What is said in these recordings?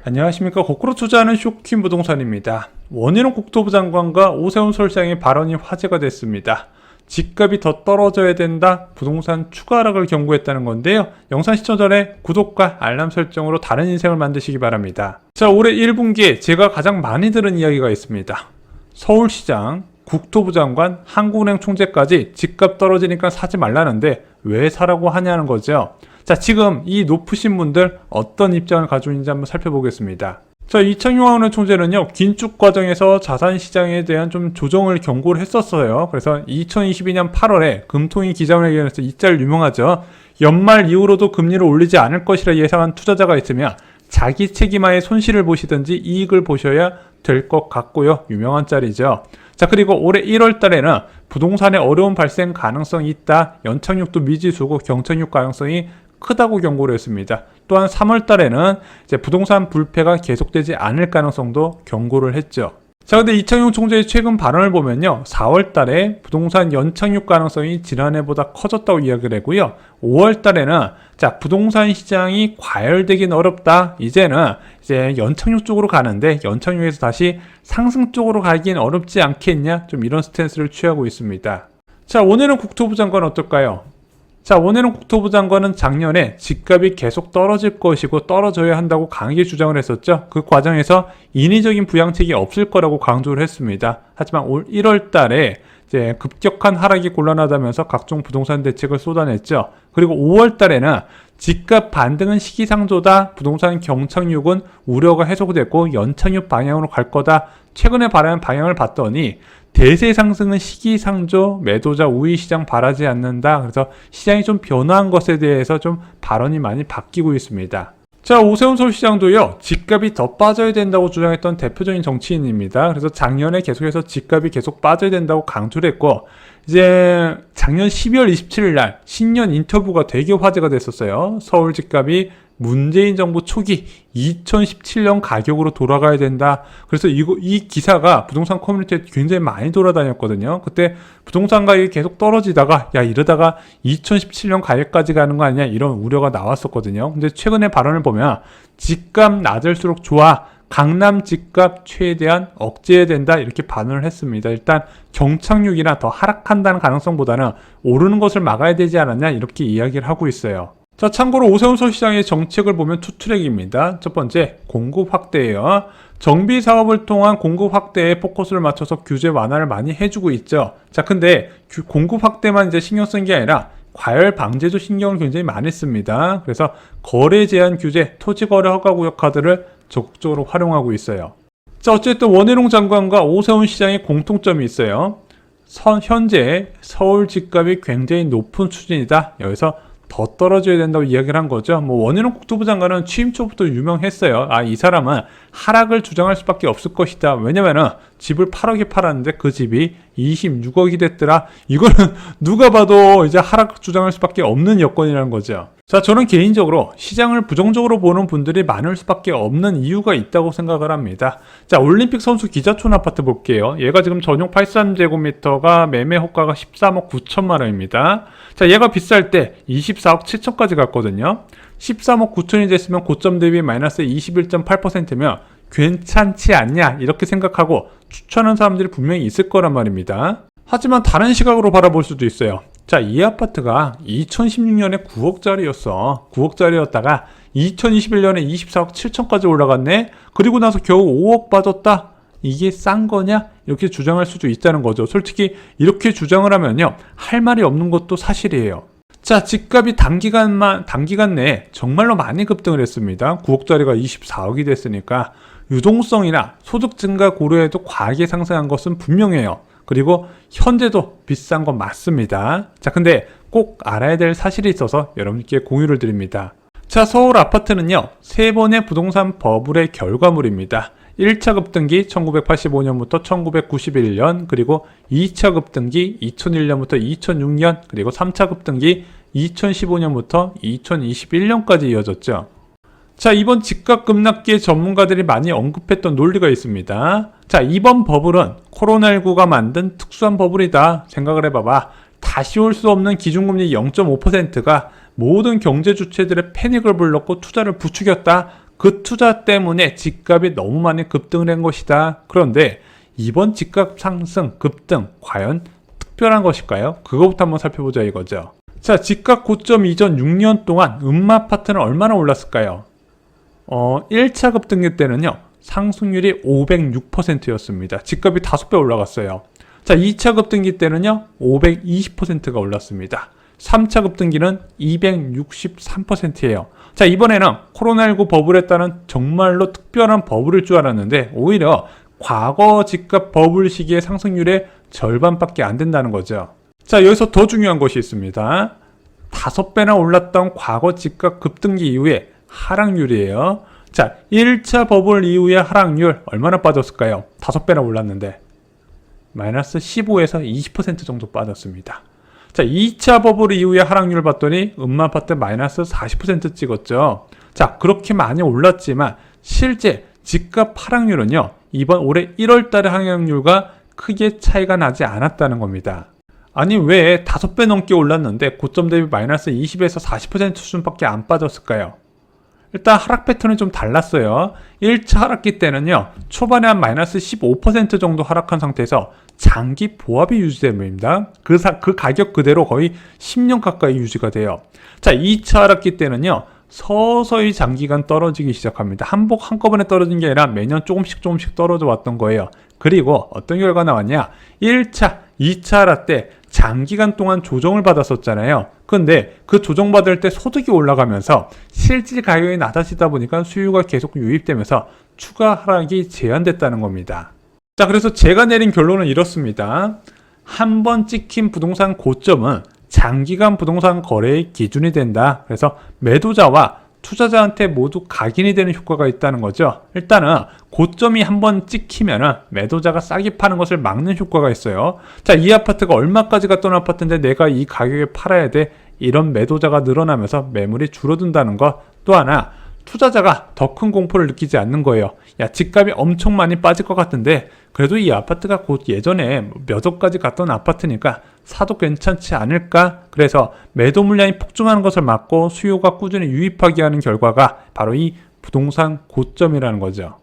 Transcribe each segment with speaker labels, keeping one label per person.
Speaker 1: 안녕하십니까. 거꾸로 투자하는 쇼킹 부동산입니다. 원희룡 국토부 장관과 오세훈 서울시장의 발언이 화제가 됐습니다. 집값이 더 떨어져야 된다, 부동산 추가 하락을 경고했다는 건데요. 영상 시청 전에 구독과 알람 설정으로 다른 인생을 만드시기 바랍니다. 자, 올해 1분기에 제가 가장 많이 들은 이야기가 있습니다. 서울시장, 국토부 장관, 한국은행 총재까지 집값 떨어지니까 사지 말라는데 왜 사라고 하냐는 거죠. 자, 지금 이 높으신 분들 어떤 입장을 가지고 있는지 한번 살펴보겠습니다. 자, 이창용 총재는요, 긴축 과정에서 자산시장에 대한 좀 조정을 경고를 했었어요. 그래서 2022년 8월에 금통위 기자회견에서 이 짤 유명하죠. 연말 이후로도 금리를 올리지 않을 것이라 예상한 투자자가 있으면 자기 책임하에 손실을 보시든지 이익을 보셔야 될 것 같고요. 유명한 짤이죠. 자, 그리고 올해 1월 달에는 부동산에 어려운 발생 가능성이 있다. 연착륙도 미지수고 경착륙 가능성이 크다고 경고를 했습니다. 또한 3월 달에는 이제 부동산 불패가 계속되지 않을 가능성도 경고를 했죠. 자, 근데 이창용 총재의 최근 발언을 보면요, 4월 달에 부동산 연착륙 가능성이 지난해보다 커졌다고 이야기를 했고요. 5월 달에는 자, 부동산 시장이 과열되긴 어렵다. 이제는 이제 연착륙 쪽으로 가는데 연착륙에서 다시 상승 쪽으로 가긴 어렵지 않겠냐? 좀 이런 스탠스를 취하고 있습니다. 자, 원희룡 국토부 장관 어떨까요? 자, 원희룡 국토부 장관은 작년에 집값이 계속 떨어질 것이고 떨어져야 한다고 강하게 주장을 했었죠. 그 과정에서 인위적인 부양책이 없을 거라고 강조를 했습니다. 하지만 올 1월 달에 이제 급격한 하락이 곤란하다면서 각종 부동산 대책을 쏟아냈죠. 그리고 5월 달에는 집값 반등은 시기상조다, 부동산 경착륙은 우려가 해소됐고 연착륙 방향으로 갈 거다. 최근에 발언한 방향을 봤더니 대세 상승은 시기상조, 매도자 우위 시장 바라지 않는다. 그래서 시장이 좀 변화한 것에 대해서 좀 발언이 많이 바뀌고 있습니다. 자, 오세훈 서울시장도요, 집값이 더 빠져야 된다고 주장했던 대표적인 정치인입니다. 그래서 작년에 계속해서 집값이 계속 빠져야 된다고 강조를 했고, 이제 작년 12월 27일 날 신년 인터뷰가 되게 화제가 됐었어요. 서울 집값이 문재인 정부 초기 2017년 가격으로 돌아가야 된다. 그래서 이 기사가 부동산 커뮤니티에 굉장히 많이 돌아다녔거든요. 그때 부동산 가격이 계속 떨어지다가 야, 이러다가 2017년 가격까지 가는 거 아니냐, 이런 우려가 나왔었거든요. 근데 최근에 발언을 보면 집값 낮을수록 좋아, 강남 집값 최대한 억제해야 된다, 이렇게 반응을 했습니다. 일단 경착륙이나 더 하락한다는 가능성보다는 오르는 것을 막아야 되지 않았냐, 이렇게 이야기를 하고 있어요. 자, 참고로 오세훈 서울시장의 정책을 보면 투 트랙입니다. 첫 번째, 공급 확대예요. 정비 사업을 통한 공급 확대에 포커스를 맞춰서 규제 완화를 많이 해주고 있죠. 자, 근데 공급 확대만 이제 신경 쓴 게 아니라 과열 방제도 신경을 굉장히 많이 씁니다. 그래서 거래 제한 규제, 토지거래 허가구역 카드를 적극적으로 활용하고 있어요. 자, 어쨌든 원희룡 장관과 오세훈 시장의 공통점이 있어요. 현재 서울 집값이 굉장히 높은 추진이다. 여기서 더 떨어져야 된다고 이야기를 한 거죠. 원희룡 국토부 장관은 취임 초부터 유명했어요. 아, 이 사람은 하락을 주장할 수밖에 없을 것이다. 왜냐면은 집을 8억에 팔았는데 그 집이 26억이 됐더라. 이거는 누가 봐도 이제 하락 주장할 수밖에 없는 여건이라는 거죠. 자, 저는 개인적으로 시장을 부정적으로 보는 분들이 많을 수밖에 없는 이유가 있다고 생각을 합니다. 자, 올림픽 선수 기자촌 아파트 볼게요. 얘가 지금 전용 83제곱미터가 매매 호가가 13억 9천만 원입니다. 자, 얘가 비쌀 때 24억 7천까지 갔거든요. 13억 9천이 됐으면 고점 대비 마이너스 21.8%면 괜찮지 않냐, 이렇게 생각하고 추천하는 사람들이 분명히 있을 거란 말입니다. 하지만 다른 시각으로 바라볼 수도 있어요. 자, 이 아파트가 2016년에 9억짜리였어. 9억짜리였다가 2021년에 24억 7천까지 올라갔네? 그리고 나서 겨우 5억 빠졌다? 이게 싼 거냐? 이렇게 주장할 수도 있다는 거죠. 솔직히 이렇게 주장을 하면요, 할 말이 없는 것도 사실이에요. 자, 집값이 단기간 내에 정말로 많이 급등을 했습니다. 9억짜리가 24억이 됐으니까 유동성이나 소득 증가 고려해도 과하게 상승한 것은 분명해요. 그리고 현재도 비싼 건 맞습니다. 자, 근데 꼭 알아야 될 사실이 있어서 여러분께 공유를 드립니다. 자, 서울 아파트는요, 3번의 부동산 버블의 결과물입니다. 1차 급등기 1985년부터 1991년, 그리고 2차 급등기 2001년부터 2006년, 그리고 3차 급등기 2015년부터 2021년까지 이어졌죠. 자, 이번 집값 급락기에 전문가들이 많이 언급했던 논리가 있습니다. 자, 이번 버블은 코로나19가 만든 특수한 버블이다. 생각을 해봐봐. 다시 올 수 없는 기준금리 0.5%가 모든 경제 주체들의 패닉을 불렀고 투자를 부추겼다. 그 투자 때문에 집값이 너무 많이 급등을 한 것이다. 그런데 이번 집값 상승, 급등 과연 특별한 것일까요? 그거부터 한번 살펴보자 이거죠. 자, 집값 고점 이전 6년 동안 음마아파트는 얼마나 올랐을까요? 1차 급등기 때는요. 상승률이 506%였습니다. 집값이 5배 올라갔어요. 자, 2차 급등기 때는요. 520%가 올랐습니다. 3차 급등기는 263%예요. 자, 이번에는 코로나19 버블에 따른 정말로 특별한 버블일 줄 알았는데 오히려 과거 집값 버블 시기의 상승률의 절반밖에 안 된다는 거죠. 자, 여기서 더 중요한 것이 있습니다. 5배나 올랐던 과거 집값 급등기 이후에 하락률이에요. 자, 1차 버블 이후의 하락률 얼마나 빠졌을까요? 5배나 올랐는데 마이너스 15에서 20% 정도 빠졌습니다. 자, 2차 버블 이후의 하락률 봤더니 음마아파트 마이너스 40% 찍었죠. 자, 그렇게 많이 올랐지만 실제 집값 하락률은요. 이번 올해 1월 달의 하락률과 크게 차이가 나지 않았다는 겁니다. 아니 왜 5배 넘게 올랐는데 고점 대비 마이너스 20에서 40% 수준밖에 안 빠졌을까요? 일단 하락 패턴이 좀 달랐어요. 1차 하락기 때는요. 초반에 한 마이너스 15% 정도 하락한 상태에서 장기 보합이 유지됩니다. 그 가격 그대로 거의 10년 가까이 유지가 돼요. 자, 2차 하락기 때는요. 서서히 장기간 떨어지기 시작합니다. 한꺼번에 떨어진 게 아니라 매년 조금씩 떨어져 왔던 거예요. 그리고 어떤 결과가 나왔냐? 1차, 2차 하락 때 장기간 동안 조정을 받았었잖아요. 근데 그 조정받을 때 소득이 올라가면서 실질 가격이 낮아지다 보니까 수요가 계속 유입되면서 추가 하락이 제한됐다는 겁니다. 자, 그래서 제가 내린 결론은 이렇습니다. 한 번 찍힌 부동산 고점은 장기간 부동산 거래의 기준이 된다. 그래서 매도자와 투자자한테 모두 각인이 되는 효과가 있다는 거죠. 일단은 고점이 한번 찍히면은 매도자가 싸게 파는 것을 막는 효과가 있어요. 자, 이 아파트가 얼마까지 갔던 아파트인데 내가 이 가격에 팔아야 돼. 이런 매도자가 늘어나면서 매물이 줄어든다는 것. 또 하나, 투자자가 더 큰 공포를 느끼지 않는 거예요. 야, 집값이 엄청 많이 빠질 것 같은데 그래도 이 아파트가 곧 예전에 몇 억까지 갔던 아파트니까 사도 괜찮지 않을까? 그래서 매도 물량이 폭증하는 것을 막고 수요가 꾸준히 유입하게 하는 결과가 바로 이 부동산 고점이라는 거죠.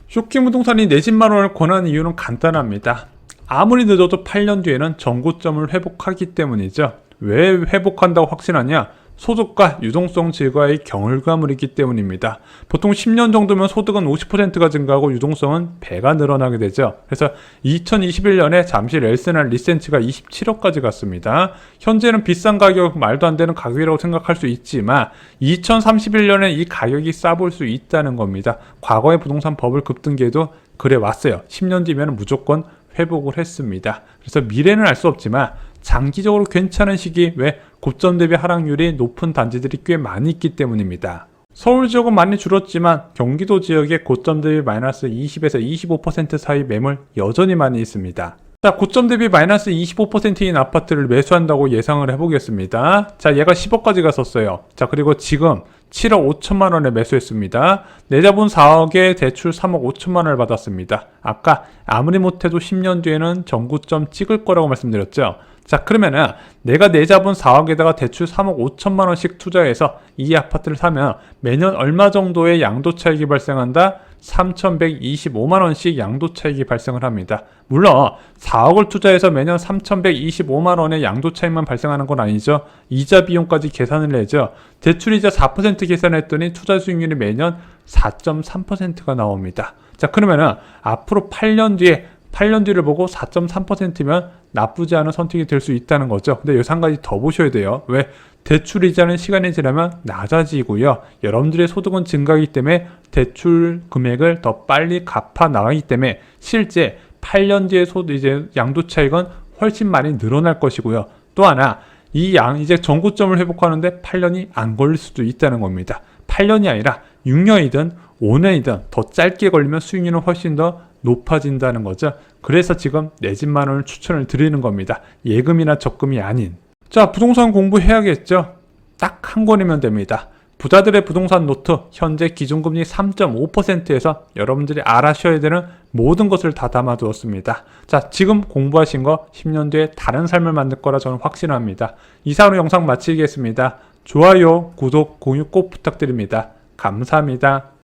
Speaker 1: 쇼킹 부동산이 내 집만 원을 권하는 이유는 간단합니다. 아무리 늦어도 8년 뒤에는 전고점을 회복하기 때문이죠. 왜 회복한다고 확신하냐? 소득과 유동성 증가의 경을감을 있기 때문입니다. 보통 10년 정도면 소득은 50%가 증가하고 유동성은 배가 늘어나게 되죠. 그래서 2021년에 잠실 엘스나 리센츠가 27억까지 갔습니다. 현재는 비싼 가격, 말도 안 되는 가격이라고 생각할 수 있지만 2031년에 이 가격이 싸볼 수 있다는 겁니다. 과거의 부동산 버블 급등기에도 그래 왔어요. 10년 뒤면 무조건 회복을 했습니다. 그래서 미래는 알 수 없지만 장기적으로 괜찮은 시기, 왜 고점 대비 하락률이 높은 단지들이 꽤 많이 있기 때문입니다. 서울 지역은 많이 줄었지만 경기도 지역에 고점 대비 마이너스 20에서 25% 사이 매물 여전히 많이 있습니다. 자, 고점 대비 마이너스 25%인 아파트를 매수한다고 예상을 해보겠습니다. 자, 얘가 10억까지 갔었어요. 자, 그리고 지금 7억 5천만 원에 매수했습니다. 내 자본 4억에 대출 3억 5천만 원을 받았습니다. 아까 아무리 못해도 10년 뒤에는 전고점 찍을 거라고 말씀드렸죠. 자, 그러면은 내가 내 자본 4억에다가 대출 3억 5천만 원씩 투자해서 이 아파트를 사면 매년 얼마 정도의 양도 차익이 발생한다? 3,125만 원씩 양도 차익이 발생을 합니다. 물론 4억을 투자해서 매년 3,125만 원의 양도 차익만 발생하는 건 아니죠. 이자 비용까지 계산을 해죠. 대출이자 4% 계산했더니 투자 수익률이 매년 4.3%가 나옵니다. 자, 그러면은 앞으로 8년 뒤를 보고 4.3%면 나쁘지 않은 선택이 될 수 있다는 거죠. 근데 여기서 한 가지 더 보셔야 돼요. 왜? 대출 이자는 시간이 지나면 낮아지고요. 여러분들의 소득은 증가하기 때문에 대출 금액을 더 빨리 갚아 나가기 때문에 실제 8년 뒤의 이제 양도 차익은 훨씬 많이 늘어날 것이고요. 또 하나, 이제 전고점을 회복하는데 8년이 안 걸릴 수도 있다는 겁니다. 8년이 아니라 6년이든 5년이든 더 짧게 걸리면 수익률은 훨씬 더 높아진다는 거죠. 그래서 지금 내 집만 원을 추천을 드리는 겁니다. 예금이나 적금이 아닌. 자, 부동산 공부해야겠죠. 딱 한 권이면 됩니다. 부자들의 부동산 노트, 현재 기준금리 3.5%에서 여러분들이 알아셔야 되는 모든 것을 다 담아두었습니다. 자, 지금 공부하신 거 10년 뒤에 다른 삶을 만들 거라 저는 확신합니다. 이상으로 영상 마치겠습니다. 좋아요, 구독, 공유 꼭 부탁드립니다. 감사합니다.